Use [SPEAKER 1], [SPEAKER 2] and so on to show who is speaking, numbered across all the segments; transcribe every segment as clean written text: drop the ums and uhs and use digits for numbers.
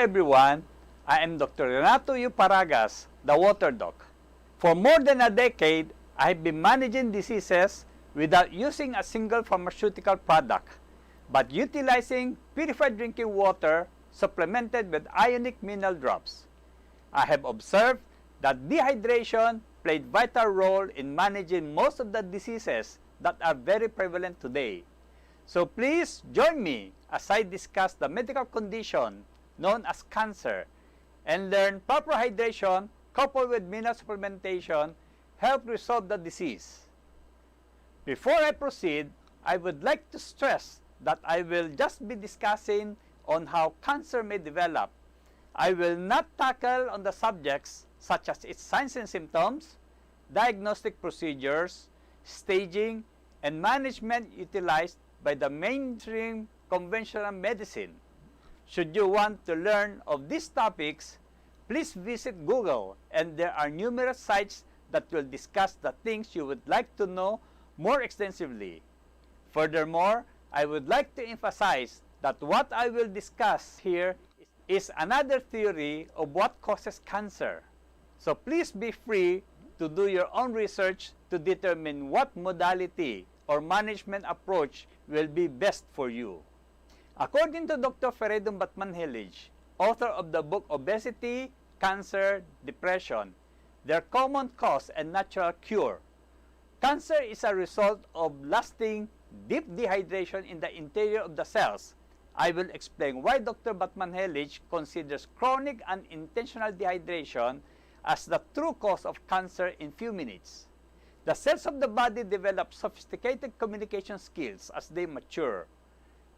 [SPEAKER 1] everyone, I am Dr. Renato U. Paragas, the Water Doc. For more than a decade, I have been managing diseases without using a single pharmaceutical product, but utilizing purified drinking water supplemented with Ionique mineral drops. I have observed that dehydration played a vital role in managing most of the diseases that are very prevalent today. So please join me as I discuss the medical condition known as cancer and learn proper hydration coupled with mineral supplementation help resolve the disease. Before I proceed, I would like to stress that I will just be discussing on how cancer may develop. I will not tackle on the subjects such as its signs and symptoms, diagnostic procedures, staging, and management utilized by the mainstream conventional medicine. Should you want to learn of these topics, please visit Google, and there are numerous sites that will discuss the things you would like to know more extensively. Furthermore, I would like to emphasize that what I will discuss here is another theory of what causes cancer. So please be free to do your own research to determine what modality or management approach will be best for you. According to Dr. Feredun Batmanhelij, author of the book Obesity, Cancer, Depression, Their Common Cause and Natural Cure, cancer is a result of lasting deep dehydration in the interior of the cells. I will explain why Dr. Batmanhelij considers chronic and intentional dehydration as the true cause of cancer in few minutes. The cells of the body develop sophisticated communication skills as they mature.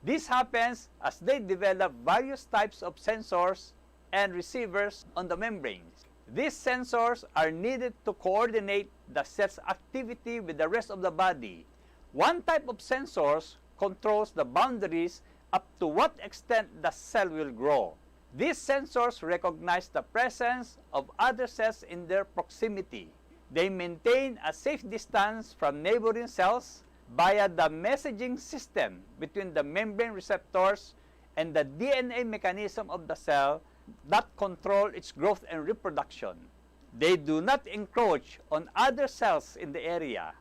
[SPEAKER 1] This happens as they develop various types of sensors and receivers on the membranes. These sensors are needed to coordinate the cell's activity with the rest of the body. One type of sensors controls the boundaries up to what extent the cell will grow. These sensors recognize the presence of other cells in their proximity. They maintain a safe distance from neighboring cells via the messaging system between the membrane receptors and the DNA mechanism of the cell that control its growth and reproduction. They do not encroach on other cells in the area.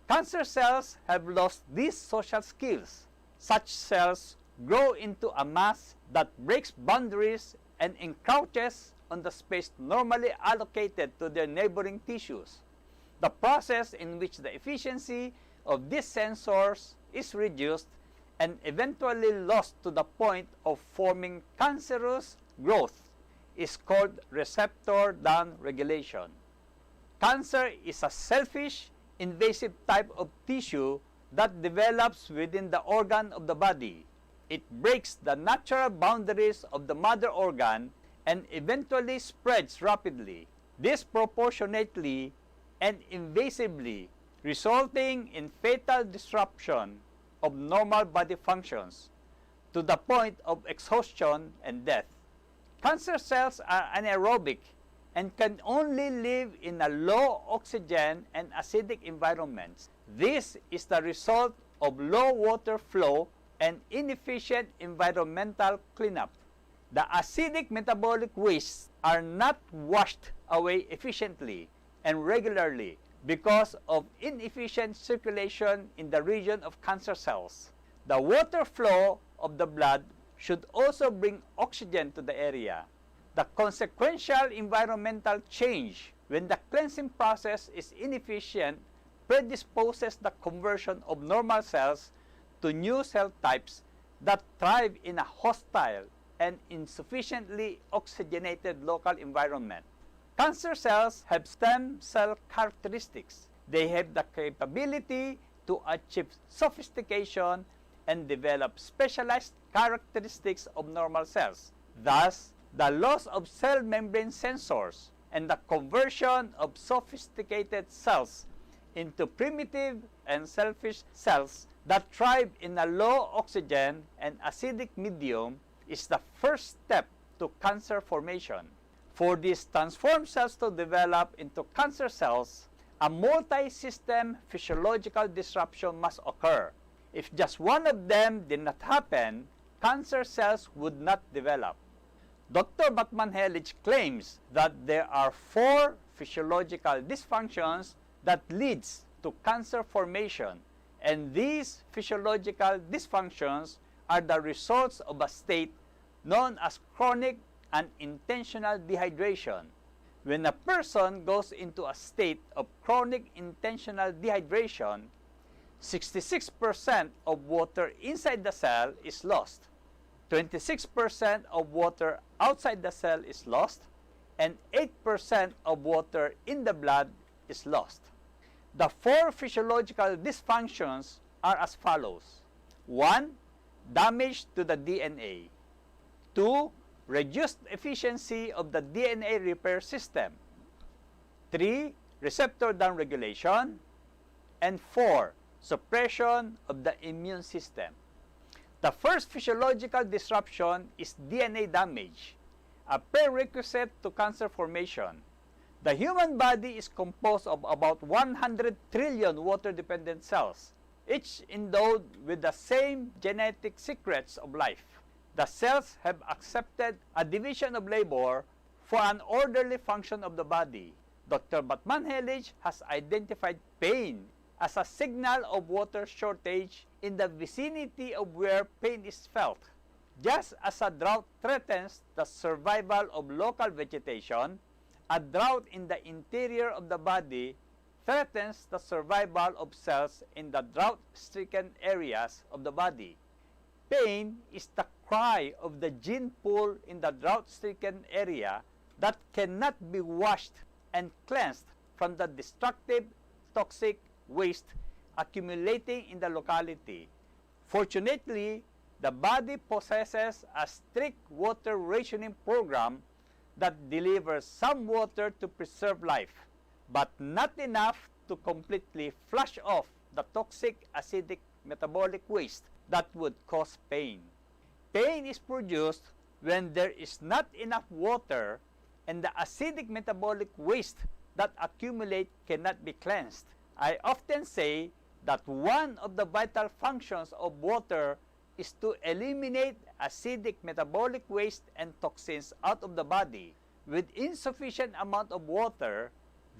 [SPEAKER 1] Cancer cells have lost these social skills. Such cells grow into a mass that breaks boundaries and encroaches on the space normally allocated to their neighboring tissues. The process in which the efficiency of these sensors is reduced and eventually lost to the point of forming cancerous growth is called receptor downregulation. Cancer is a selfish, invasive type of tissue that develops within the organ of the body. It breaks the natural boundaries of the mother organ and eventually spreads rapidly, disproportionately, and invasively, resulting in fatal disruption of normal body functions to the point of exhaustion and death. Cancer cells are anaerobic and can only live in a low oxygen and acidic environments. This is the result of low water flow and inefficient environmental cleanup. The acidic metabolic wastes are not washed away efficiently and regularly because of inefficient circulation in the region of cancer cells. The water flow of the blood should also bring oxygen to the area. The consequential environmental change when the cleansing process is inefficient predisposes the conversion of normal cells to new cell types that thrive in a hostile and insufficiently oxygenated local environment. Cancer cells have stem cell characteristics. They have the capability to achieve sophistication and develop specialized characteristics of normal cells. Thus, the loss of cell membrane sensors and the conversion of sophisticated cells into primitive and selfish cells that thrive in a low oxygen and acidic medium is the first step to cancer formation. For these transformed cells to develop into cancer cells, a multi-system physiological disruption must occur. If just one of them did not happen, cancer cells would not develop. Dr. Batman-Hellich claims that there are 4 physiological dysfunctions that leads to cancer formation, and these physiological dysfunctions are the results of a state known as chronic unintentional dehydration. When a person goes into a state of chronic intentional dehydration, 66% of water inside the cell is lost, 26% of water outside the cell is lost, and 8% of water in the blood is lost. The 4 physiological dysfunctions are as follows. 1. Damage to the DNA. 2. Reduced efficiency of the DNA repair system. 3. Receptor downregulation. And 4. Suppression of the immune system. The first physiological disruption is DNA damage, a prerequisite to cancer formation. The human body is composed of about 100 trillion water-dependent cells, each endowed with the same genetic secrets of life. The cells have accepted a division of labor for an orderly function of the body. Dr. Batman-Hellich has identified pain as a signal of water shortage in the vicinity of where pain is felt. Just as a drought threatens the survival of local vegetation, a drought in the interior of the body threatens the survival of cells in the drought-stricken areas of the body. Pain is the cry of the gene pool in the drought-stricken area that cannot be washed and cleansed from the destructive, toxic waste accumulating in the locality. Fortunately, the body possesses a strict water rationing program that delivers some water to preserve life, but not enough to completely flush off the toxic acidic metabolic waste that would cause pain. Pain is produced when there is not enough water and the acidic metabolic waste that accumulate cannot be cleansed. I often say that one of the vital functions of water is to eliminate acidic metabolic waste and toxins out of the body. With insufficient amount of water,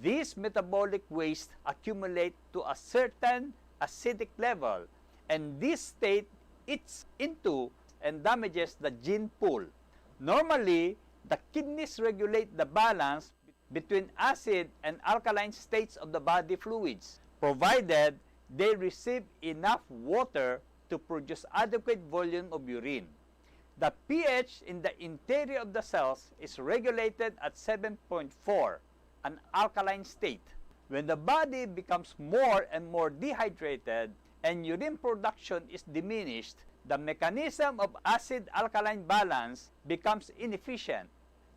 [SPEAKER 1] these metabolic waste accumulate to a certain acidic level, and this state eats into and damages the gene pool. Normally, the kidneys regulate the balance between acid and alkaline states of the body fluids, provided they receive enough water to produce adequate volume of urine. The pH in the interior of the cells is regulated at 7.4, an alkaline state. When the body becomes more and more dehydrated and urine production is diminished, the mechanism of acid-alkaline balance becomes inefficient.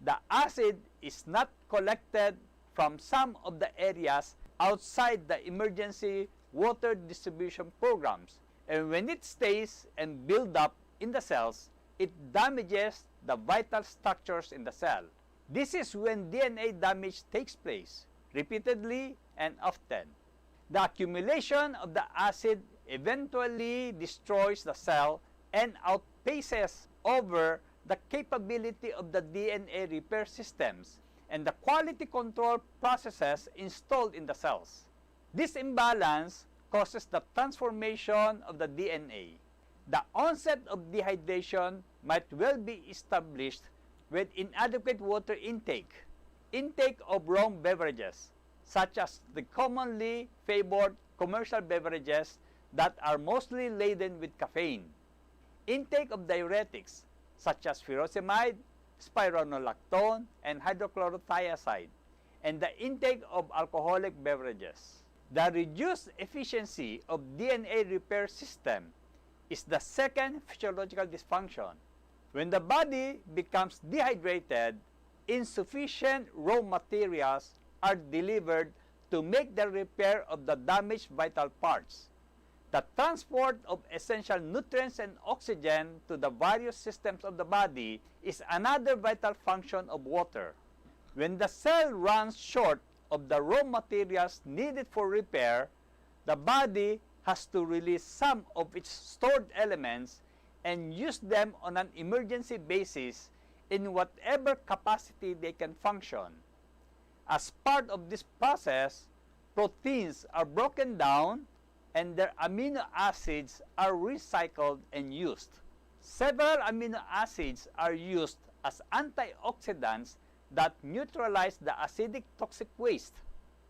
[SPEAKER 1] The acid is not collected from some of the areas outside the emergency water distribution programs, and when it stays and builds up in the cells, it damages the vital structures in the cell. This is when DNA damage takes place, repeatedly and often. The accumulation of the acid eventually destroys the cell and outpaces over the capability of the DNA repair systems and the quality control processes installed in the cells. This imbalance causes the transformation of the DNA. The onset of dehydration might well be established with inadequate water intake, intake of wrong beverages, such as the commonly favored commercial beverages that are mostly laden with caffeine, intake of diuretics, such as furosemide, spironolactone, and hydrochlorothiazide, and the intake of alcoholic beverages. The reduced efficiency of DNA repair system is the second physiological dysfunction. When the body becomes dehydrated, insufficient raw materials are delivered to make the repair of the damaged vital parts. The transport of essential nutrients and oxygen to the various systems of the body is another vital function of water. When the cell runs short of the raw materials needed for repair, the body has to release some of its stored elements and use them on an emergency basis in whatever capacity they can function. As part of this process, proteins are broken down and their amino acids are recycled and used. Several amino acids are used as antioxidants that neutralize the acidic toxic waste.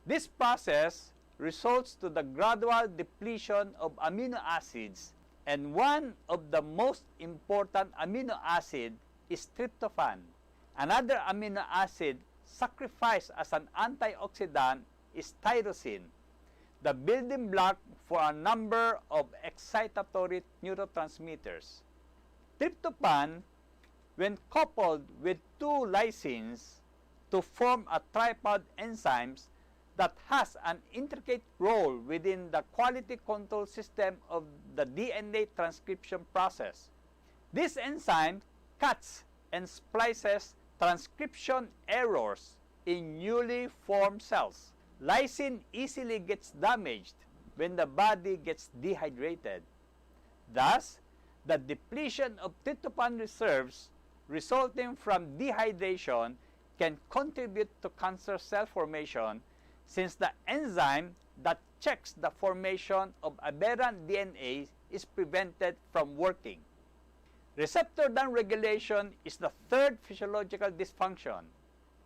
[SPEAKER 1] This process results to the gradual depletion of amino acids, and one of the most important amino acid is tryptophan. Another amino acid sacrificed as an antioxidant is tyrosine, the building block for a number of excitatory neurotransmitters. Tryptophan, when coupled with two lysines to form a tripod enzymes that has an intricate role within the quality control system of the DNA transcription process. This enzyme cuts and splices transcription errors in newly formed cells. Lysine easily gets damaged when the body gets dehydrated. Thus, the depletion of tryptophan reserves resulting from dehydration can contribute to cancer cell formation, since the enzyme that checks the formation of aberrant DNA is prevented from working. Receptor downregulation is the third physiological dysfunction.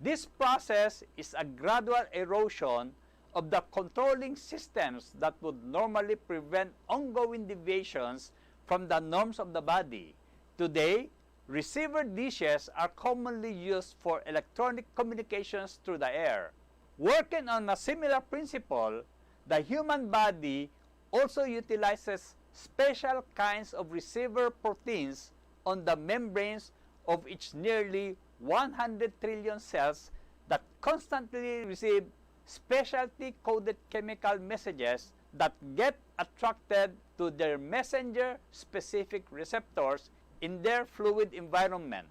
[SPEAKER 1] This process is a gradual erosion of the controlling systems that would normally prevent ongoing deviations from the norms of the body. Today, receiver dishes are commonly used for electronic communications through the air. Working on a similar principle, the human body also utilizes special kinds of receiver proteins on the membranes of its nearly 100 trillion cells that constantly receive specialty coded chemical messages that get attracted to their messenger specific receptors in their fluid environment.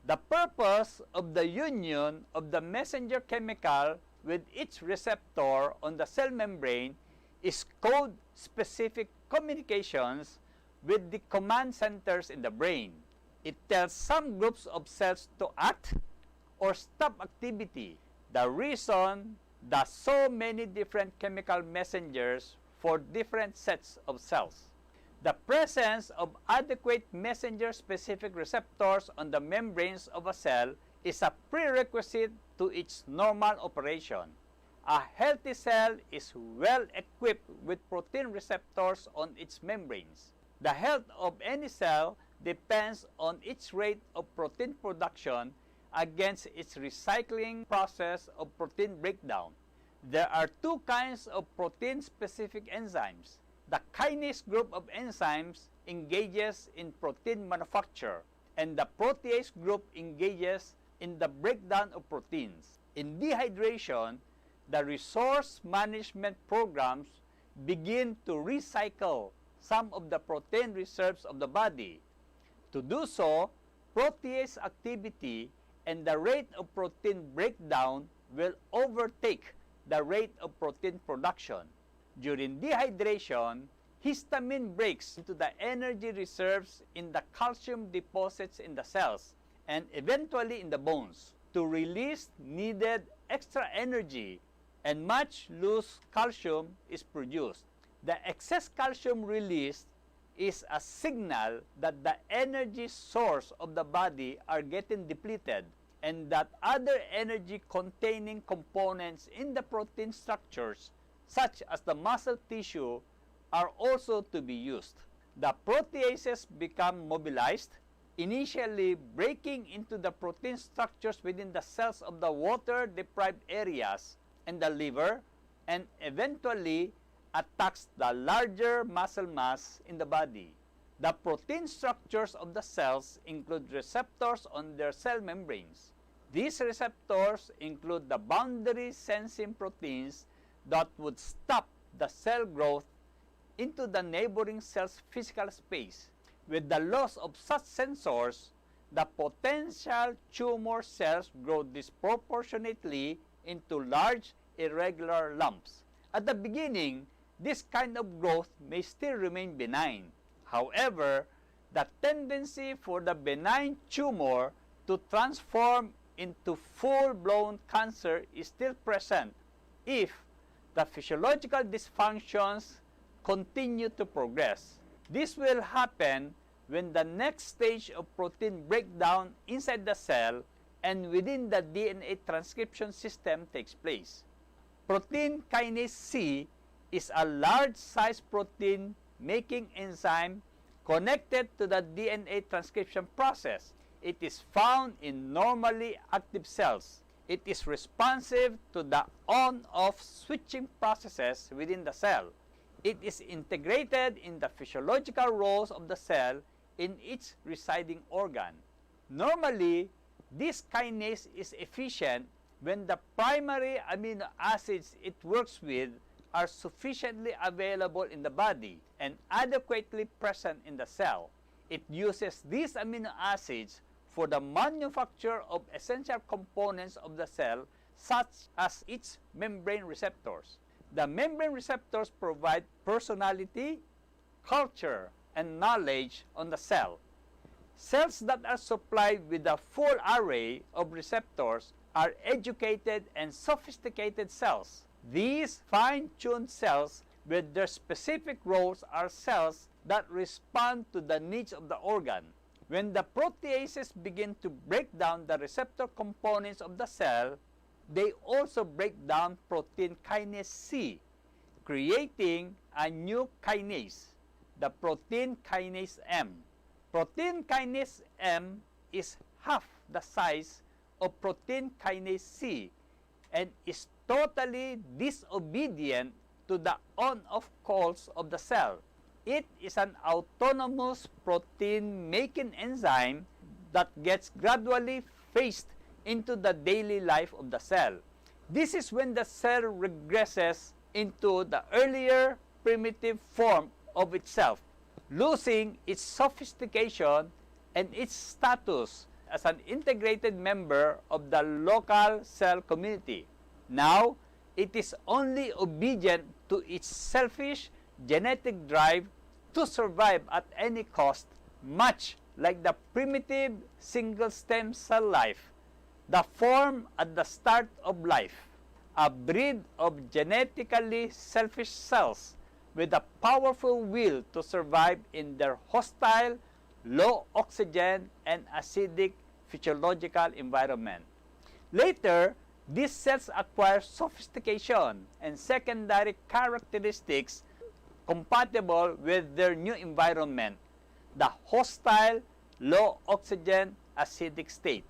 [SPEAKER 1] The purpose of the union of the messenger chemical with its receptor on the cell membrane is code-specific communications with the command centers in the brain. It tells some groups of cells to act or stop activity. The reason that so many different chemical messengers for different sets of cells. The presence of adequate messenger-specific receptors on the membranes of a cell is a prerequisite to its normal operation. A healthy cell is well equipped with protein receptors on its membranes. The health of any cell depends on its rate of protein production against its recycling process of protein breakdown. There are two kinds of protein-specific enzymes. The kinase group of enzymes engages in protein manufacture, and the protease group engages in the breakdown of proteins. In dehydration, the resource management programs begin to recycle some of the protein reserves of the body. To do so, protease activity and the rate of protein breakdown will overtake the rate of protein production. During dehydration, histamine breaks into the energy reserves in the calcium deposits in the cells and eventually in the bones to release needed extra energy, and much loose calcium is produced. The excess calcium released is a signal that the energy source of the body are getting depleted and that other energy containing components in the protein structures, such as the muscle tissue, are also to be used. The proteases become mobilized, initially breaking into the protein structures within the cells of the water-deprived areas and the liver, and eventually attacks the larger muscle mass in the body. The protein structures of the cells include receptors on their cell membranes. These receptors include the boundary sensing proteins that would stop the cell growth into the neighboring cell's physical space. With the loss of such sensors, the potential tumor cells grow disproportionately into large, irregular lumps. At the beginning, this kind of growth may still remain benign. However, the tendency for the benign tumor to transform into full-blown cancer is still present if the physiological dysfunctions continue to progress. This will happen when the next stage of protein breakdown inside the cell and within the DNA transcription system takes place. Protein kinase C is a large-sized protein-making enzyme connected to the DNA transcription process. It is found in normally active cells. It is responsive to the on-off switching processes within the cell. It is integrated in the physiological roles of the cell in its residing organ. Normally, this kinase is efficient when the primary amino acids it works with are sufficiently available in the body and adequately present in the cell. It uses these amino acids for the manufacture of essential components of the cell, such as its membrane receptors. The membrane receptors provide personality, culture, and knowledge on the cell. Cells that are supplied with a full array of receptors are educated and sophisticated cells. These fine-tuned cells with their specific roles are cells that respond to the needs of the organ. When the proteases begin to break down the receptor components of the cell, they also break down protein kinase C, creating a new kinase, the protein kinase M. Protein kinase M is half the size of protein kinase C and is totally disobedient to the on-off calls of the cell. It is an autonomous protein-making enzyme that gets gradually phased into the daily life of the cell. This is when the cell regresses into the earlier primitive form of itself, losing its sophistication and its status as an integrated member of the local cell community. Now, it is only obedient to its selfish genetic drive to survive at any cost, much like the primitive single stem cell life, the form at the start of life, a breed of genetically selfish cells with a powerful will to survive in their hostile, low oxygen and acidic physiological environment. Later, these cells acquire sophistication and secondary characteristics compatible with their new environment, the hostile, low oxygen, acidic state.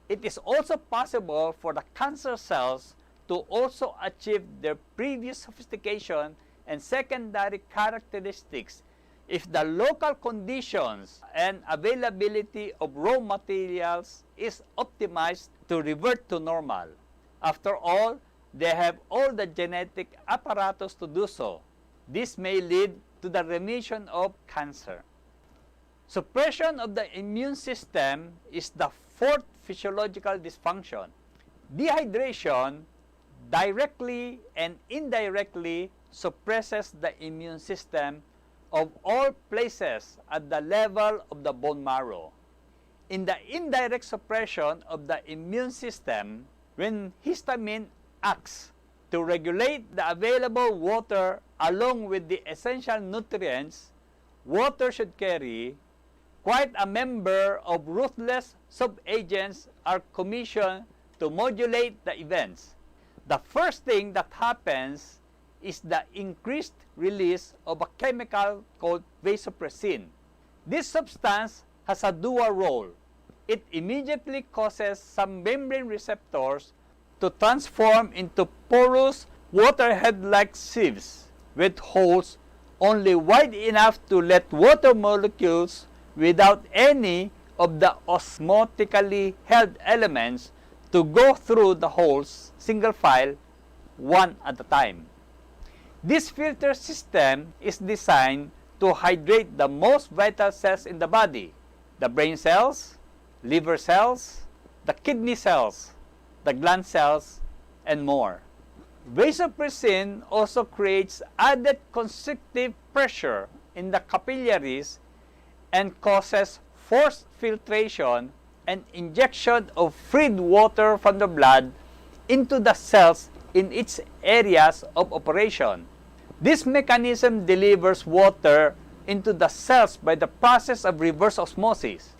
[SPEAKER 1] It is also possible for the cancer cells to also achieve their previous sophistication and secondary characteristics if the local conditions and availability of raw materials is optimized to revert to normal. After all, they have all the genetic apparatus to do so. This may lead to the remission of cancer. Suppression of the immune system is the fourth physiological dysfunction. Dehydration directly and indirectly suppresses the immune system of all places at the level of the bone marrow. In the indirect suppression of the immune system, when histamine acts to regulate the available water along with the essential nutrients water should carry, quite a number of ruthless subagents are commissioned to modulate the events. The first thing that happens is the increased release of a chemical called vasopressin. This substance has a dual role. It immediately causes some membrane receptors to transform into porous waterhead-like sieves with holes only wide enough to let water molecules without any of the osmotically held elements to go through the holes single file, one at a time. This filter system is designed to hydrate the most vital cells in the body, the brain cells, liver cells, the kidney cells, the gland cells, and more. Vasopressin also creates added constrictive pressure in the capillaries and causes forced filtration and injection of freed water from the blood into the cells in its areas of operation. This mechanism delivers water into the cells by the process of reverse osmosis.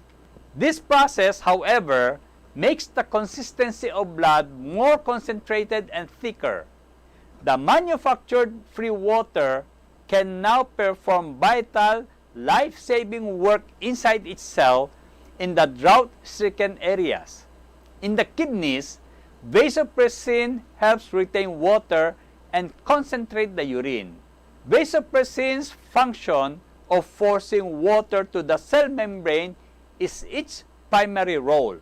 [SPEAKER 1] This process, however, makes the consistency of blood more concentrated and thicker. The manufactured free water can now perform vital, life-saving work inside its cell in the drought-stricken areas. In the kidneys, vasopressin helps retain water and concentrate the urine. Vasopressin's function of forcing water to the cell membrane is its primary role.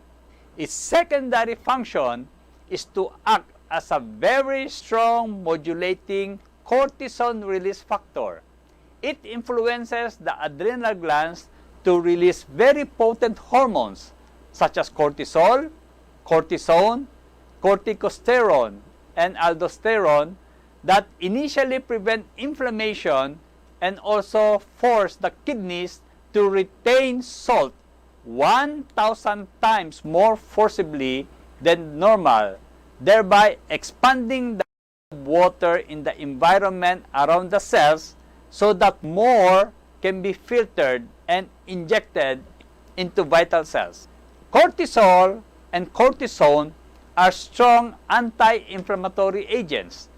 [SPEAKER 1] Its secondary function is to act as a very strong modulating cortisol release factor. It influences the adrenal glands to release very potent hormones such as cortisol, cortisone, corticosterone, and aldosterone that initially prevent inflammation and also force the kidneys to retain salt 1,000 times more forcibly than normal, thereby expanding the water in the environment around the cells so that more can be filtered and injected into vital cells. Cortisol and cortisone are strong anti-inflammatory agents.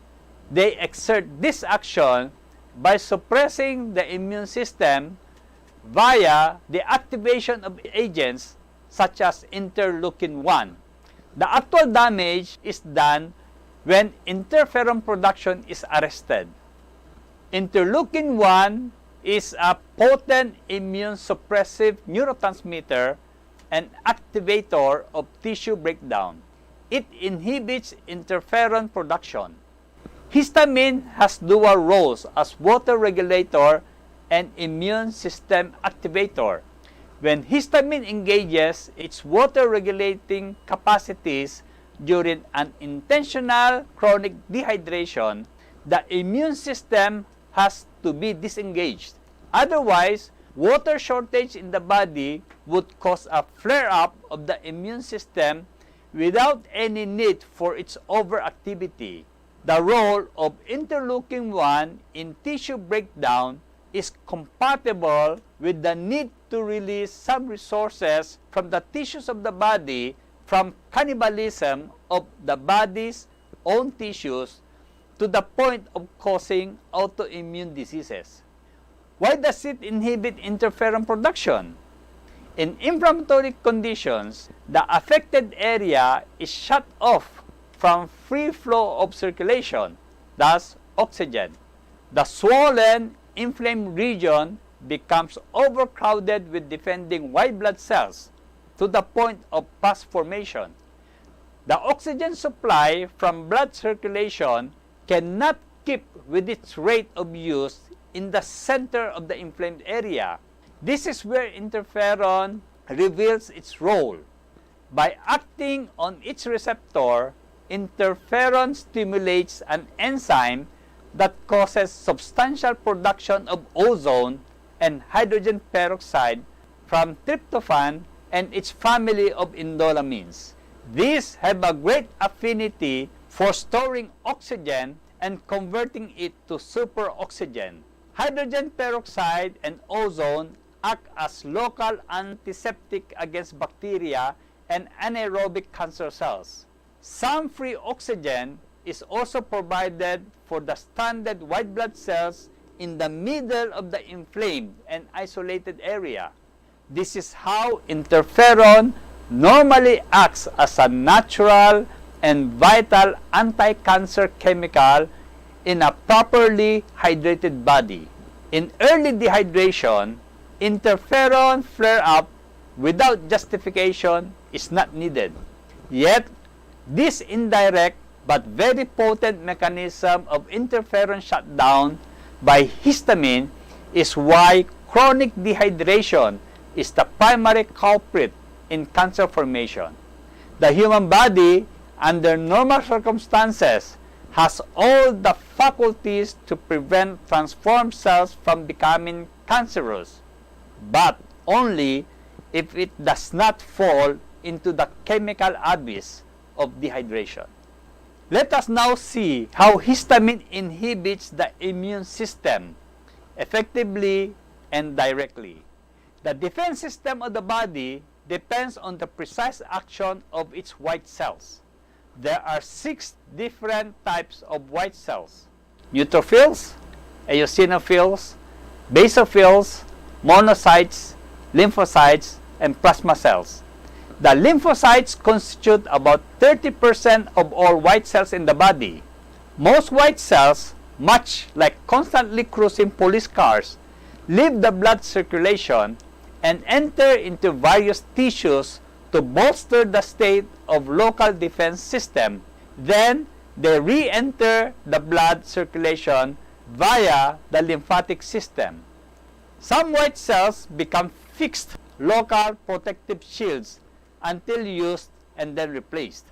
[SPEAKER 1] They exert this action by suppressing the immune system via the activation of agents such as interleukin-1. The actual damage is done when interferon production is arrested. Interleukin-1 is a potent immune suppressive neurotransmitter and activator of tissue breakdown. It inhibits interferon production. Histamine has dual roles as water regulator and immune system activator. When histamine engages its water regulating capacities during an intentional chronic dehydration, the immune system has to be disengaged. Otherwise, water shortage in the body would cause a flare-up of the immune system without any need for its overactivity. The role of interleukin-1 in tissue breakdown is compatible with the need to release some resources from the tissues of the body from cannibalism of the body's own tissues to the point of causing autoimmune diseases. Why does it inhibit interferon production? In inflammatory conditions, the affected area is shut off from free flow of circulation, thus oxygen. The swollen, inflamed region becomes overcrowded with defending white blood cells to the point of pus formation. The oxygen supply from blood circulation cannot keep with its rate of use in the center of the inflamed area. This is where interferon reveals its role. By acting on its receptor, interferon stimulates an enzyme that causes substantial production of ozone and hydrogen peroxide from tryptophan and its family of indolamines. These have a great affinity for storing oxygen and converting it to superoxygen. Hydrogen peroxide and ozone act as local antiseptic against bacteria and anaerobic cancer cells. Some free oxygen is also provided for the stranded white blood cells in the middle of the inflamed and isolated area. This is how interferon normally acts as a natural and vital anti-cancer chemical in a properly hydrated body. In early dehydration, interferon flare-up without justification is not needed. Yet, this indirect but very potent mechanism of interferon shutdown by histamine is why chronic dehydration is the primary culprit in cancer formation. The human body, under normal circumstances, has all the faculties to prevent transformed cells from becoming cancerous, but only if it does not fall into the chemical abyss of dehydration. Let us now see how histamine inhibits the immune system effectively and directly. The defense system of the body depends on the precise action of its white cells. There are 6 different types of white cells: neutrophils, eosinophils, basophils, monocytes, lymphocytes, and plasma cells. The lymphocytes constitute about 30% of all white cells in the body. Most white cells, much like constantly cruising police cars, leave the blood circulation and enter into various tissues to bolster the state of local defense system. Then, they re-enter the blood circulation via the lymphatic system. Some white cells become fixed local protective shields until used and then replaced.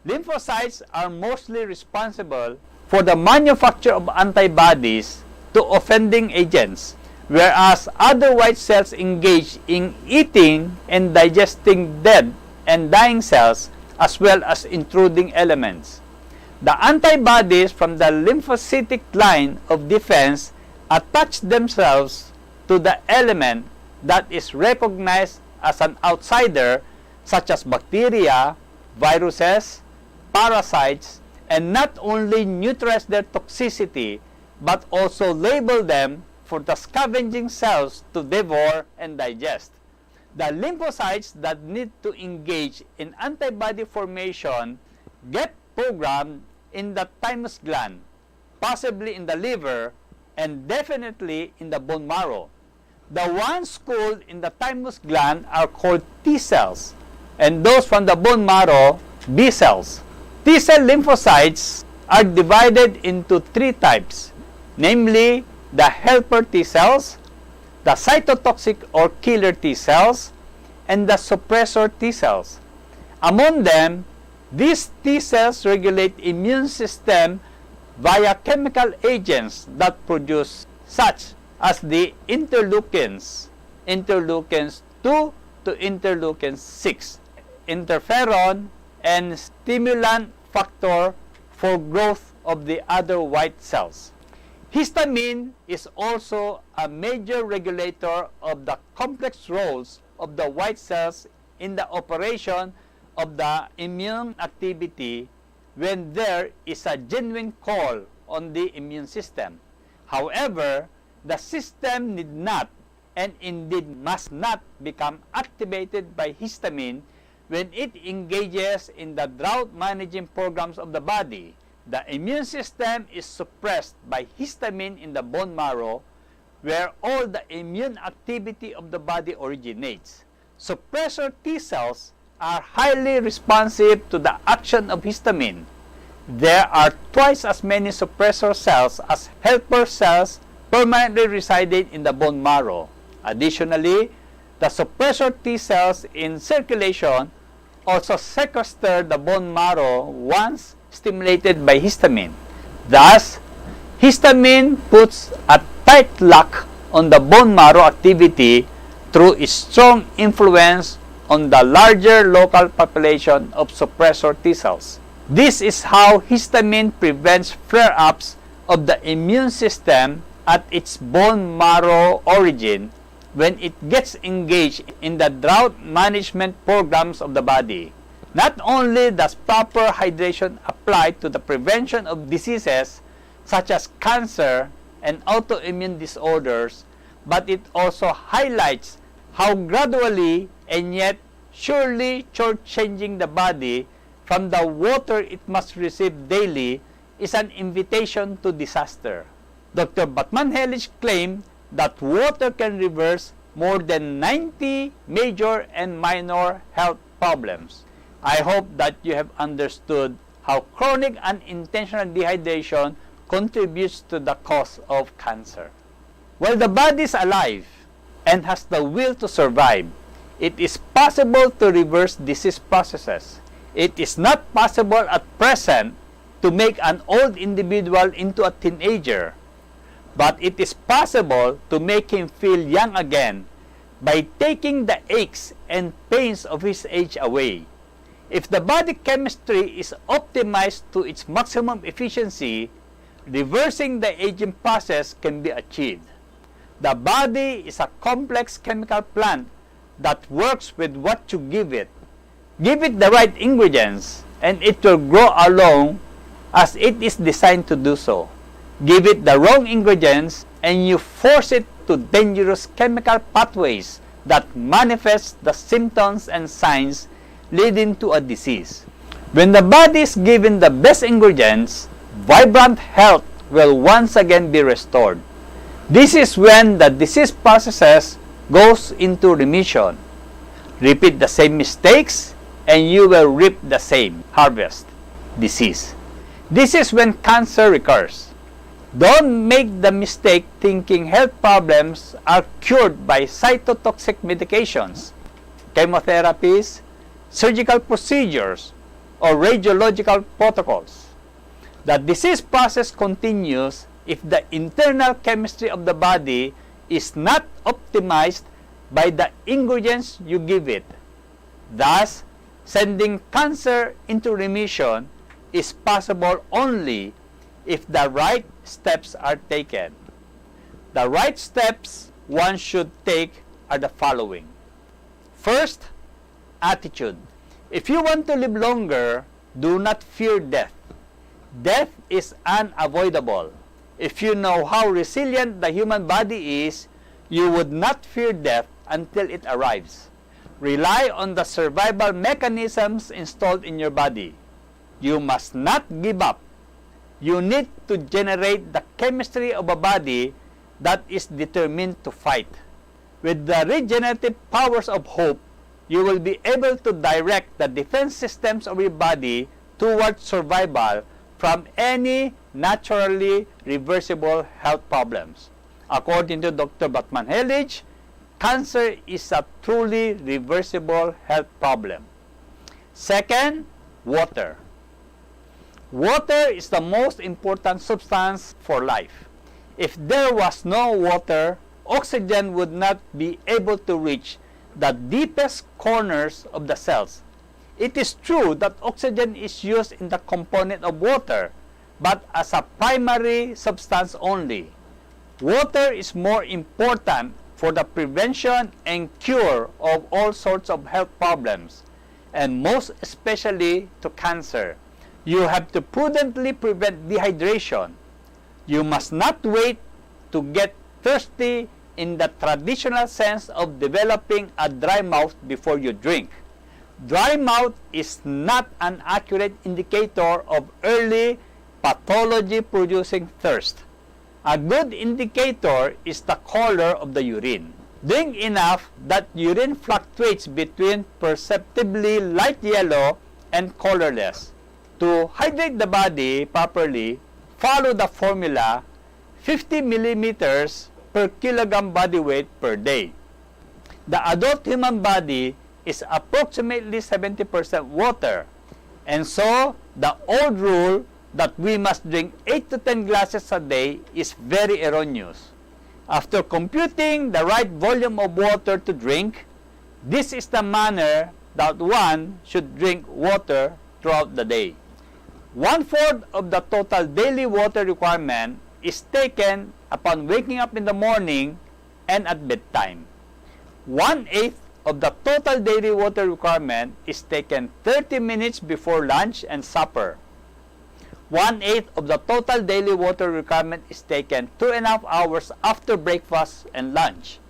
[SPEAKER 1] Lymphocytes are mostly responsible for the manufacture of antibodies to offending agents, whereas other white cells engage in eating and digesting dead and dying cells as well as intruding elements. The antibodies from the lymphocytic line of defense attach themselves to the element that is recognized as an outsider, such as bacteria, viruses, parasites, and not only neutralize their toxicity, but also label them for the scavenging cells to devour and digest. The lymphocytes that need to engage in antibody formation get programmed in the thymus gland, possibly in the liver, and definitely in the bone marrow. The ones schooled in the thymus gland are called T cells, and those from the bone marrow, B cells. T cell lymphocytes are divided into 3 types, namely the helper T cells, the cytotoxic or killer T cells, and the suppressor T cells. Among them, these T cells regulate immune system via chemical agents that produce such as the interleukins 2 to interleukin 6, interferon, and stimulant factor for growth of the other white cells. Histamine is also a major regulator of the complex roles of the white cells in the operation of the immune activity when there is a genuine call on the immune system. However, the system need not and indeed must not become activated by histamine when it engages in the drought managing programs of the body. The immune system is suppressed by histamine in the bone marrow, where all the immune activity of the body originates. Suppressor T cells are highly responsive to the action of histamine. There are twice as many suppressor cells as helper cells permanently residing in the bone marrow. Additionally, the suppressor T cells in circulation also sequester the bone marrow once stimulated by histamine. Thus, histamine puts a tight lock on the bone marrow activity through its strong influence on the larger local population of suppressor T cells. This is how histamine prevents flare-ups of the immune system at its bone marrow origin when it gets engaged in the drought management programs of the body. Not only does proper hydration apply to the prevention of diseases such as cancer and autoimmune disorders, but it also highlights how gradually and yet surely shortchanging the body from the water it must receive daily is an invitation to disaster. Dr. Batman-Hellich claimed that water can reverse more than 90 major and minor health problems. I hope that you have understood how chronic unintentional dehydration contributes to the cause of cancer. While the body is alive and has the will to survive, it is possible to reverse disease processes. It is not possible at present to make an old individual into a teenager, but it is possible to make him feel young again by taking the aches and pains of his age away. If the body chemistry is optimized to its maximum efficiency, reversing the aging process can be achieved. The body is a complex chemical plant that works with what you give it. Give it the right ingredients, and it will grow along as it is designed to do so. Give it the wrong ingredients, and you force it to dangerous chemical pathways that manifest the symptoms and signs leading to a disease. When the body is given the best ingredients, vibrant health will once again be restored. This is when the disease processes goes into remission. Repeat the same mistakes and you will reap the same harvest, disease. This is when cancer recurs. Don't make the mistake thinking health problems are cured by cytotoxic medications, chemotherapies, surgical procedures, or radiological protocols. The disease process continues if the internal chemistry of the body is not optimized by the ingredients you give it. Thus, sending cancer into remission is possible only if the right steps are taken. The right steps one should take are the following. First, attitude. If you want to live longer, do not fear death. Death is unavoidable. If you know how resilient the human body is, you would not fear death until it arrives. Rely on the survival mechanisms installed in your body. You must not give up. You need to generate the chemistry of a body that is determined to fight. With the regenerative powers of hope, you will be able to direct the defense systems of your body towards survival from any naturally reversible health problems. According to Dr. Batman-Helage, cancer is a truly reversible health problem. Second, water. Water is the most important substance for life. If there was no water, oxygen would not be able to reach the deepest corners of the cells. It is true that oxygen is used in the component of water, but as a primary substance only. Water is more important for the prevention and cure of all sorts of health problems, and most especially to cancer. You have to prudently prevent dehydration. You must not wait to get thirsty in the traditional sense of developing a dry mouth before you drink. Dry mouth is not an accurate indicator of early pathology-producing thirst. A good indicator is the color of the urine. Drink enough that urine fluctuates between perceptibly light yellow and colorless. To hydrate the body properly, follow the formula 50 milliliters per kilogram body weight per day. The adult human body is approximately 70% water, and so the old rule that we must drink 8 to 10 glasses a day is very erroneous. After computing the right volume of water to drink, this is the manner that one should drink water throughout the day. 1/4 of the total daily water requirement is taken upon waking up in the morning and at bedtime. 1/8 of the total daily water requirement is taken 30 minutes before lunch and supper. 1/8 of the total daily water requirement is taken 2.5 hours after breakfast and lunch.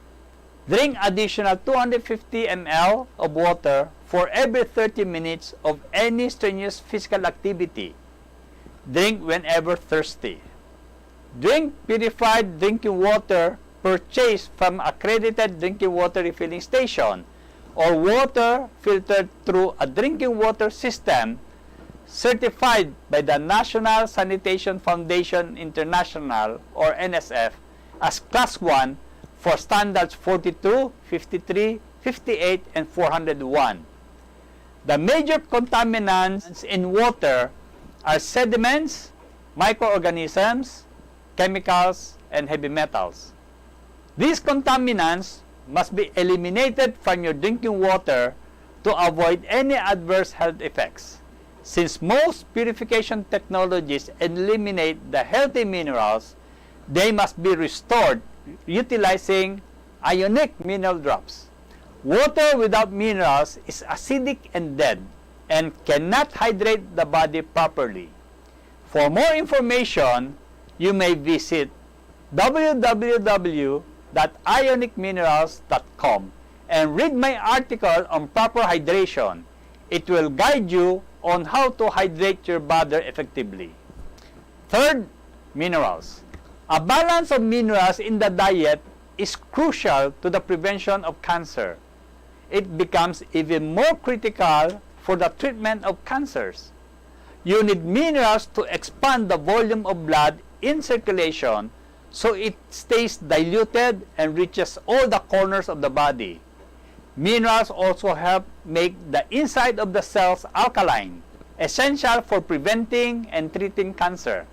[SPEAKER 1] Drink additional 250 ml of water for every 30 minutes of any strenuous physical activity. Drink whenever thirsty. Drink purified drinking water purchased from accredited drinking water refilling station or water filtered through a drinking water system certified by the National Sanitation Foundation International or NSF as Class 1 for standards 42, 53, 58, and 401. The major contaminants in water are sediments, microorganisms, chemicals, and heavy metals. These contaminants must be eliminated from your drinking water to avoid any adverse health effects. Since most purification technologies eliminate the healthy minerals, they must be restored utilizing Ionique mineral drops. Water without minerals is acidic and dead and cannot hydrate the body properly. For more information, you may visit www.ioniqueminerals.com and read my article on proper hydration. It will guide you on how to hydrate your body effectively. Third, minerals. A balance of minerals in the diet is crucial to the prevention of cancer. It becomes even more critical for the treatment of cancers. You need minerals to expand the volume of blood in circulation so it stays diluted and reaches all the corners of the body. Minerals also help make the inside of the cells alkaline, essential for preventing and treating cancer.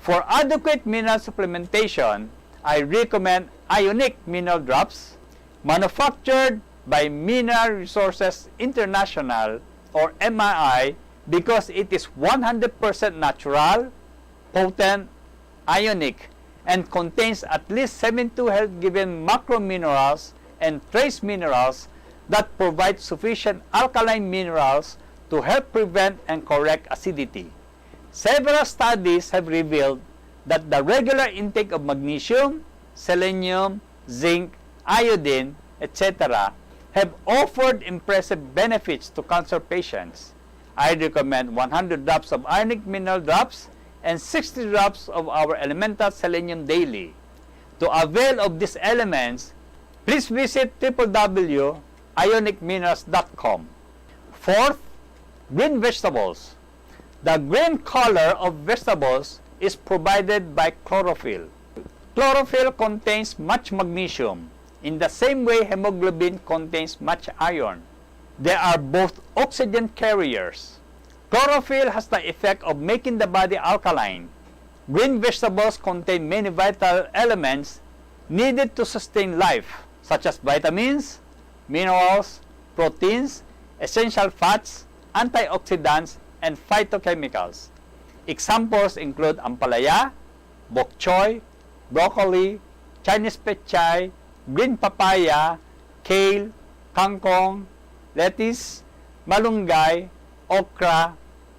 [SPEAKER 1] For adequate mineral supplementation, I recommend Ionique mineral drops, manufactured by Mineral Resources International or MRI, because it is 100% natural, potent, ionic, and contains at least 72 health-giving macrominerals and trace minerals that provide sufficient alkaline minerals to help prevent and correct acidity. Several studies have revealed that the regular intake of magnesium, selenium, zinc, iodine, etc. have offered impressive benefits to cancer patients. I recommend 100 drops of Ionique mineral drops and 60 drops of our elemental selenium daily. To avail of these elements, please visit www.ioniqueminerals.com. Fourth, green vegetables. The green color of vegetables is provided by chlorophyll. Chlorophyll contains much magnesium. In the same way, hemoglobin contains much iron. They are both oxygen carriers. Chlorophyll has the effect of making the body alkaline. Green vegetables contain many vital elements needed to sustain life, such as vitamins, minerals, proteins, essential fats, antioxidants, and phytochemicals. Examples include ampalaya, bok choy, broccoli, Chinese pechay, green papaya, kale, kangkong, lettuce, malunggay, okra,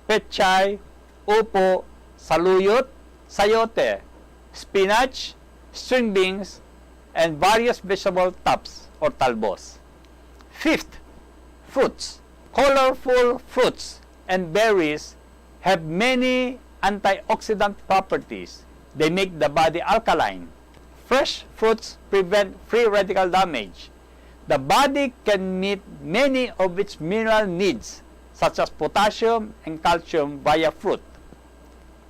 [SPEAKER 1] pechay, upo, saluyot, sayote, spinach, string beans, and various vegetable tops or talbos. Fifth, fruits. Colorful fruits and berries have many antioxidant properties. They make the body alkaline. Fresh fruits prevent free radical damage. The body can meet many of its mineral needs, such as potassium and calcium via fruit.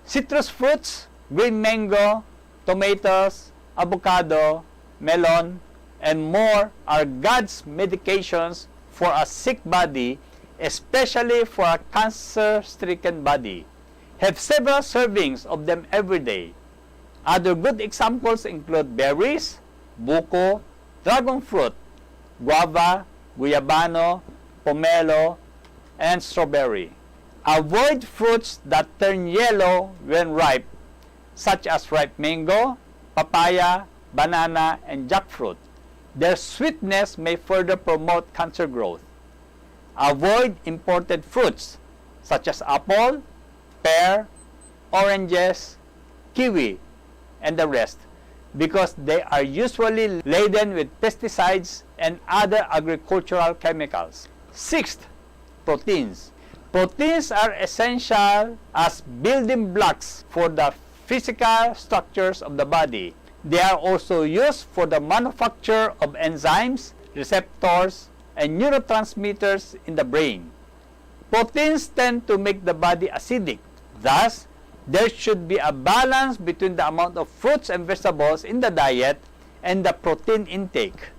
[SPEAKER 1] Citrus fruits, green mango, tomatoes, avocado, melon, and more are God's medications for a sick body, especially for a cancer-stricken body. Have several servings of them every day. Other good examples include berries, buko, dragon fruit, guava, guyabano, pomelo, and strawberry. Avoid fruits that turn yellow when ripe, such as ripe mango, papaya, banana, and jackfruit. Their sweetness may further promote cancer growth. Avoid imported fruits, such as apple, pear, oranges, kiwi, and the rest, because they are usually laden with pesticides and other agricultural chemicals. Sixth, proteins. Proteins are essential as building blocks for the physical structures of the body. They are also used for the manufacture of enzymes, receptors, and neurotransmitters in the brain. Proteins tend to make the body acidic. Thus, there should be a balance between the amount of fruits and vegetables in the diet and the protein intake.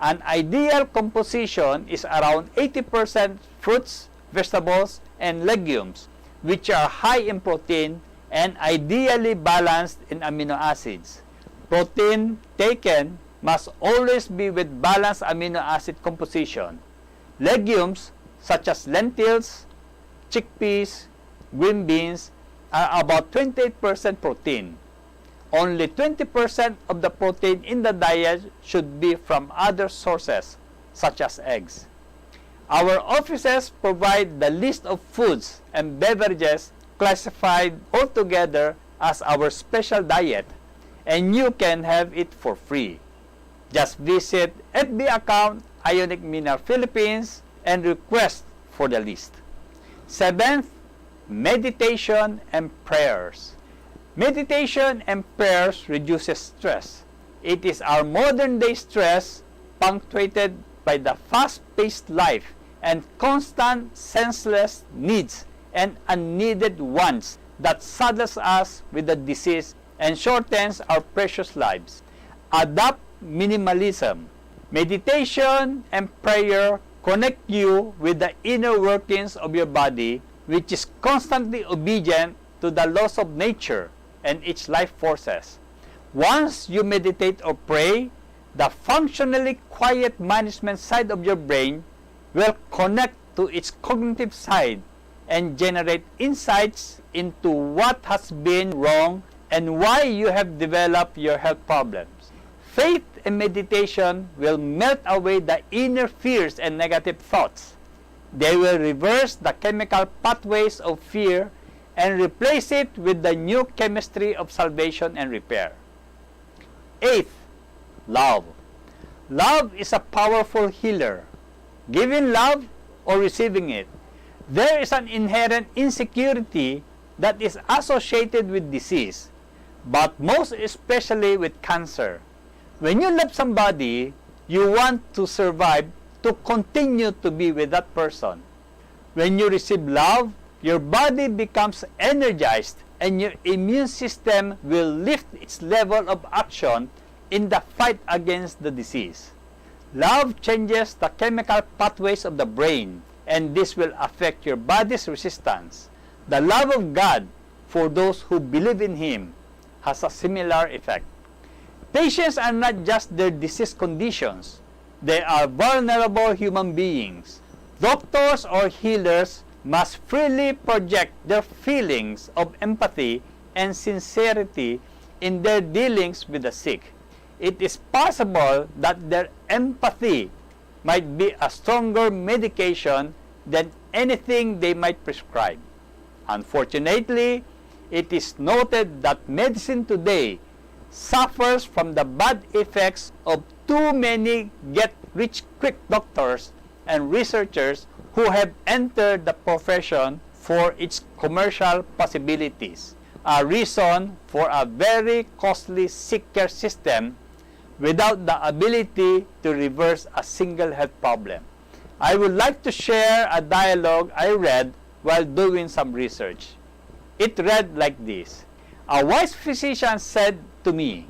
[SPEAKER 1] An ideal composition is around 80% fruits, vegetables, and legumes, which are high in protein and ideally balanced in amino acids. Protein taken must always be with balanced amino acid composition. Legumes such as lentils, chickpeas, green beans are about 28% protein. Only 20% of the protein in the diet should be from other sources, such as eggs. Our offices provide the list of foods and beverages classified altogether as our special diet, and you can have it for free. Just visit FB account Ionique Mineral Philippines and request for the list. 7th, meditation and prayers. Meditation and prayers reduces stress. It is our modern day stress punctuated by the fast-paced life and constant senseless needs and unneeded wants that saddles us with the disease and shortens our precious lives. Adopt minimalism. Meditation and prayer connect you with the inner workings of your body, which is constantly obedient to the laws of nature and its life forces. Once you meditate or pray, the functionally quiet management side of your brain will connect to its cognitive side and generate insights into what has been wrong and why you have developed your health problems. Faith and meditation will melt away the inner fears and negative thoughts. They will reverse the chemical pathways of fear and replace it with the new chemistry of salvation and repair. 8th, love. Love is a powerful healer. Giving love or receiving it. There is an inherent insecurity that is associated with disease, but most especially with cancer. When you love somebody, you want to survive, to continue to be with that person. When you receive love, your body becomes energized and your immune system will lift its level of action in the fight against the disease. Love changes the chemical pathways of the brain, and this will affect your body's resistance. The love of God for those who believe in Him has a similar effect. Patients are not just their disease conditions. They are vulnerable human beings. Doctors or healers must freely project their feelings of empathy and sincerity in their dealings with the sick. It is possible that their empathy might be a stronger medication than anything they might prescribe. Unfortunately, it is noted that medicine today suffers from the bad effects of too many get-rich-quick doctors and researchers who have entered the profession for its commercial possibilities, a reason for a very costly sick care system without the ability to reverse a single health problem. I would like to share a dialogue I read while doing some research. It read like this. A wise physician said to me,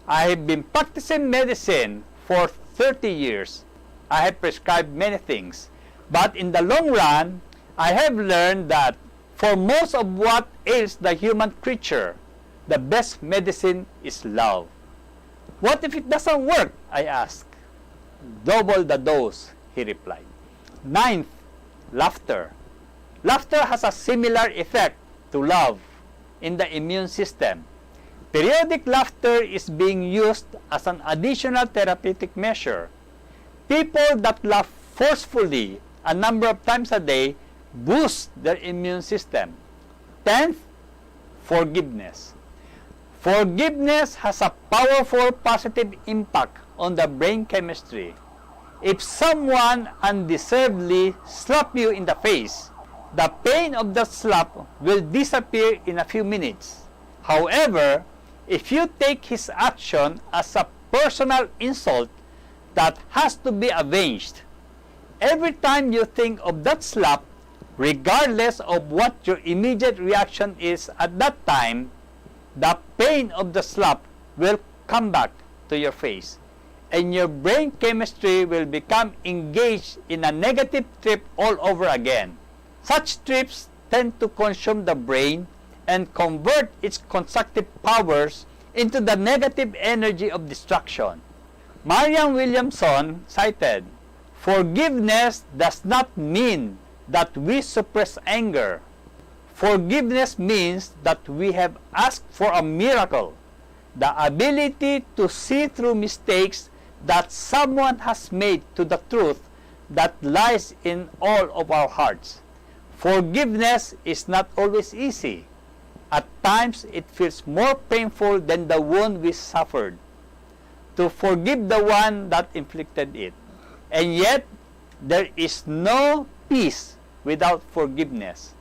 [SPEAKER 1] I have been practicing medicine for 30 years. I have prescribed many things, but in the long run, I have learned that for most of what ails the human creature, the best medicine is love. What if it doesn't work? I asked. Double the dose, he replied. 9th, laughter. Laughter has a similar effect to love in the immune system. Periodic laughter is being used as an additional therapeutic measure. People that laugh forcefully a number of times a day boost their immune system. 10th, forgiveness. Forgiveness has a powerful positive impact on the brain chemistry. If someone undeservedly slaps you in the face, the pain of the slap will disappear in a few minutes. However, if you take his action as a personal insult that has to be avenged, every time you think of that slap, regardless of what your immediate reaction is at that time, the pain of the slap will come back to your face, and your brain chemistry will become engaged in a negative trip all over again. Such trips tend to consume the brain and convert its constructive powers into the negative energy of destruction. Marianne Williamson cited, "Forgiveness does not mean that we suppress anger. Forgiveness means that we have asked for a miracle, the ability to see through mistakes that someone has made to the truth that lies in all of our hearts. Forgiveness is not always easy. At times, it feels more painful than the wound we suffered. To forgive the one that inflicted it. And yet, there is no peace without forgiveness.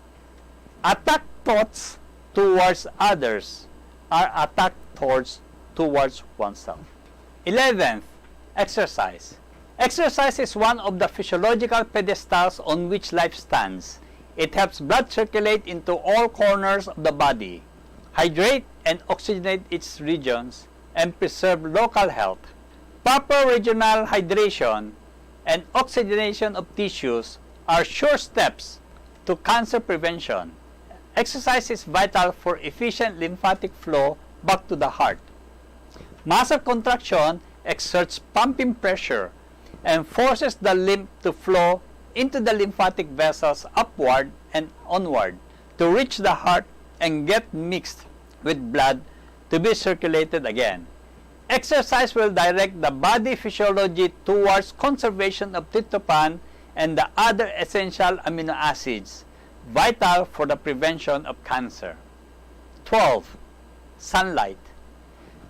[SPEAKER 1] Attack thoughts towards others are attack thoughts towards oneself." 11th, exercise. Exercise is one of the physiological pedestals on which life stands. It helps blood circulate into all corners of the body, hydrate and oxygenate its regions, and preserve local health. Proper regional hydration and oxygenation of tissues are sure steps to cancer prevention. Exercise is vital for efficient lymphatic flow back to the heart. Muscle contraction exerts pumping pressure and forces the lymph to flow into the lymphatic vessels upward and onward to reach the heart and get mixed with blood to be circulated again. Exercise will direct the body physiology towards conservation of tryptophan and the other essential amino acids, vital for the prevention of cancer. 12. Sunlight.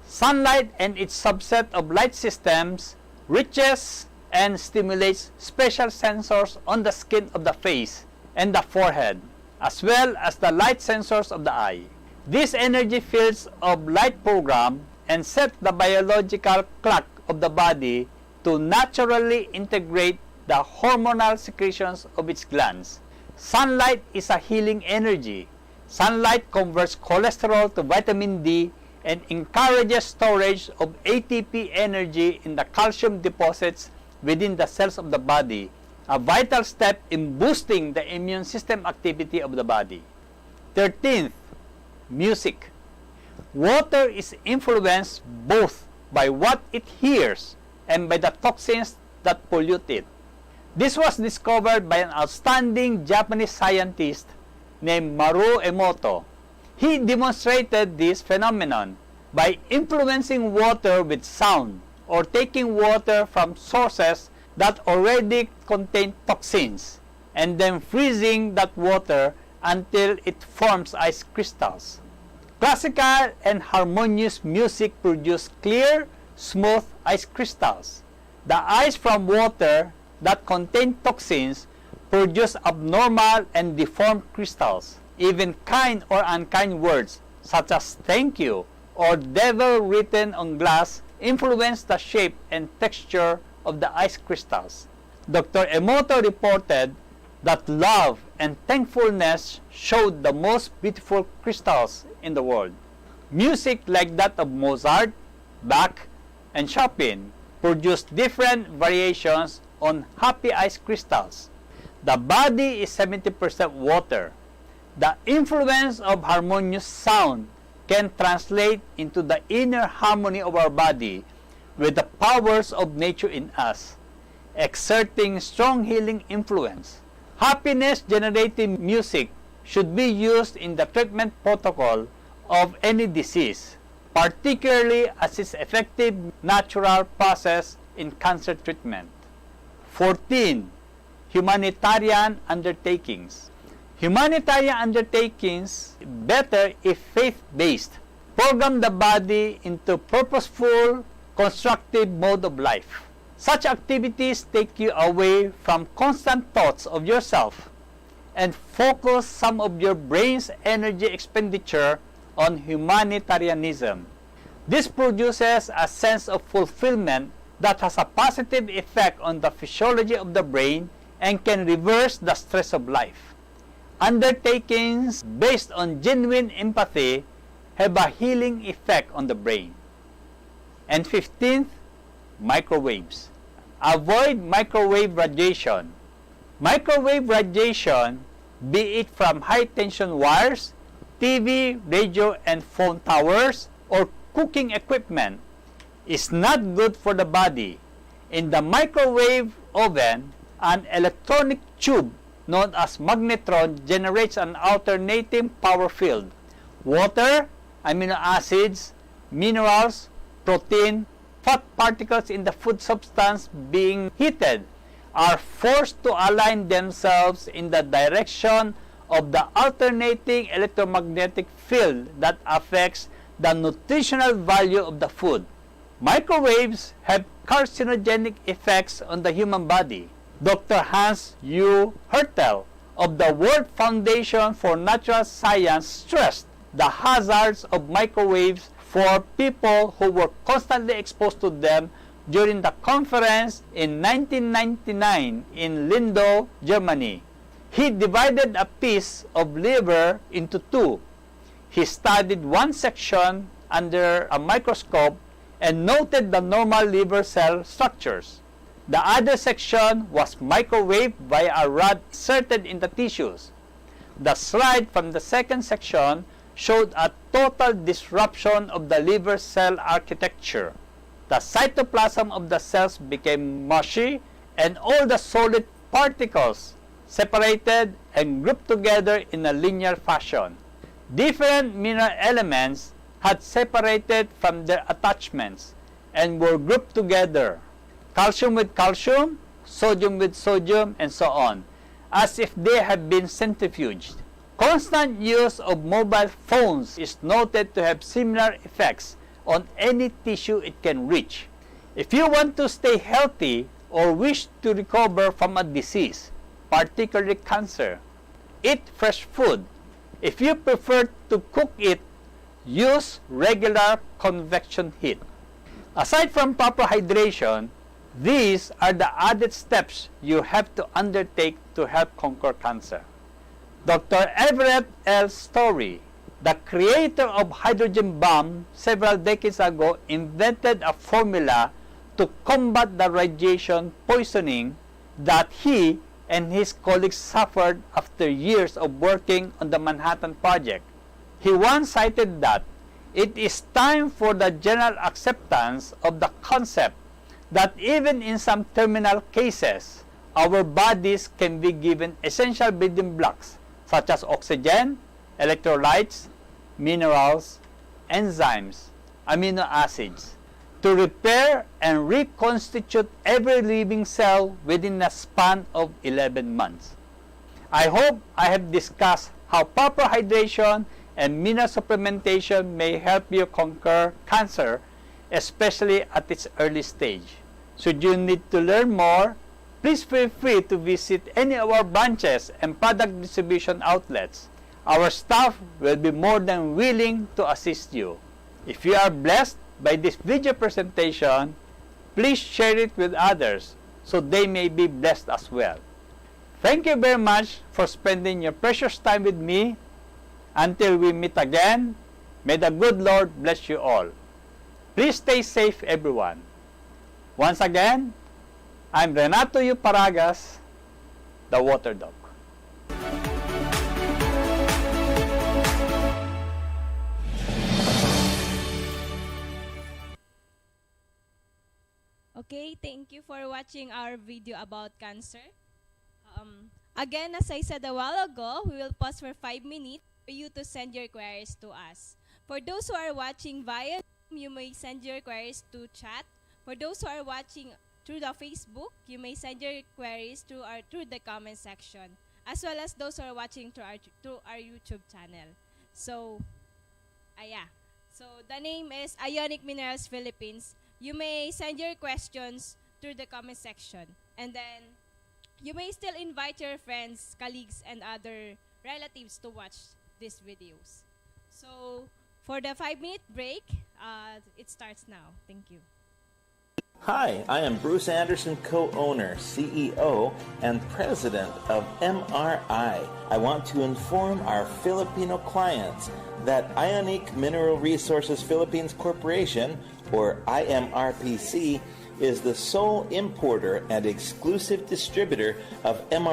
[SPEAKER 1] Sunlight and its subset of light systems reaches and stimulates special sensors on the skin of the face and the forehead, as well as the light sensors of the eye. These energy fields of light program and set the biological clock of the body to naturally integrate the hormonal secretions of its glands. Sunlight is a healing energy. Sunlight converts cholesterol to vitamin D and encourages storage of ATP energy in the calcium deposits within the cells of the body, a vital step in boosting the immune system activity of the body. 13th, music. Water is influenced both by what it hears and by the toxins that pollute it. This was discovered by an outstanding Japanese scientist named Maru Emoto. He demonstrated this phenomenon by influencing water with sound or taking water from sources that already contain toxins and then freezing that water until it forms ice crystals. Classical and harmonious music produce clear, smooth ice crystals. The ice from water that contain toxins produce abnormal and deformed crystals. Even kind or unkind words such as thank you or devil written on glass influence the shape and texture of the ice crystals. Dr. Emoto reported that love and thankfulness showed the most beautiful crystals in the world. Music like that of Mozart, Bach, and Chopin produced different variations on happy ice crystals. The body is 70% water. The influence of harmonious sound can translate into the inner harmony of our body with the powers of nature in us, exerting strong healing influence. Happiness-generating music should be used in the treatment protocol of any disease, particularly as its effective natural process in cancer treatment. 14. Humanitarian undertakings. Humanitarian undertakings, better if faith-based, program the body into purposeful, constructive mode of life. Such activities take you away from constant thoughts of yourself and focus some of your brain's energy expenditure on humanitarianism. This produces a sense of fulfillment that has a positive effect on the physiology of the brain and can reverse the stress of life. Undertakings based on genuine empathy have a healing effect on the brain. And 15th, microwaves. Avoid microwave radiation. Microwave radiation, be it from high-tension wires, TV, radio, and phone towers, or cooking equipment, is not good for the body. In the microwave oven, an electronic tube known as magnetron generates an alternating power field. Water, amino acids, minerals, protein, fat particles in the food substance being heated are forced to align themselves in the direction of the alternating electromagnetic field that affects the nutritional value of the food. Microwaves have carcinogenic effects on the human body. Dr. Hans U. Hertel of the World Foundation for Natural Science stressed the hazards of microwaves for people who were constantly exposed to them during the conference in 1999 in Lindau, Germany. He divided a piece of liver into two. He studied one section under a microscope and noted the normal liver cell structures. The other section was microwaved via a rod inserted in the tissues. The slide from the second section showed a total disruption of the liver cell architecture. The cytoplasm of the cells became mushy and all the solid particles separated and grouped together in a linear fashion. Different mineral elements had separated from their attachments and were grouped together, calcium with calcium, sodium with sodium, and so on, as if they had been centrifuged. Constant use of mobile phones is noted to have similar effects on any tissue it can reach. If you want to stay healthy or wish to recover from a disease, particularly cancer, eat fresh food. If you prefer to cook it, use regular convection heat. Aside from proper hydration, these are the added steps you have to undertake to help conquer cancer. Dr. Everett L. Story, the creator of hydrogen bomb several decades ago, invented a formula to combat the radiation poisoning that he and his colleagues suffered after years of working on the Manhattan Project. He once cited that it is time for the general acceptance of the concept that even in some terminal cases, our bodies can be given essential building blocks such as oxygen, electrolytes, minerals, enzymes, amino acids, to repair and reconstitute every living cell within a span of 11 months. I hope I have discussed how proper hydration and mineral supplementation may help you conquer cancer, especially at its early stage. Should you need to learn more, please feel free to visit any of our branches and product distribution outlets. Our staff will be more than willing to assist you. If you are blessed by this video presentation, please share it with others so they may be blessed as well. Thank you very much for spending your precious time with me. Until we meet again, may the good Lord bless you all. Please stay safe, everyone. Once again, I'm Renato U. Paragas, the Water Dog.
[SPEAKER 2] Okay, thank you for watching our video about cancer. Again, as I said a while ago, we will pause for 5 minutes for you to send your queries to us. For those who are watching via Zoom, you may send your queries to chat. For those who are watching through the Facebook, you may send your queries through the comment section, as well as those who are watching through our YouTube channel. So, So the name is Ionique Minerals Philippines. You may send your questions through the comment section, and then you may still invite your friends, colleagues, and other relatives to watch these videos. So for the 5-minute break, it starts now. Thank you.
[SPEAKER 3] Hi, I am Bruce Anderson, co-owner, CEO, and president of MRI. I want to inform our Filipino clients that Ionique Mineral Resources Philippines Corporation, or IMRPC, is the sole importer and exclusive distributor of MRI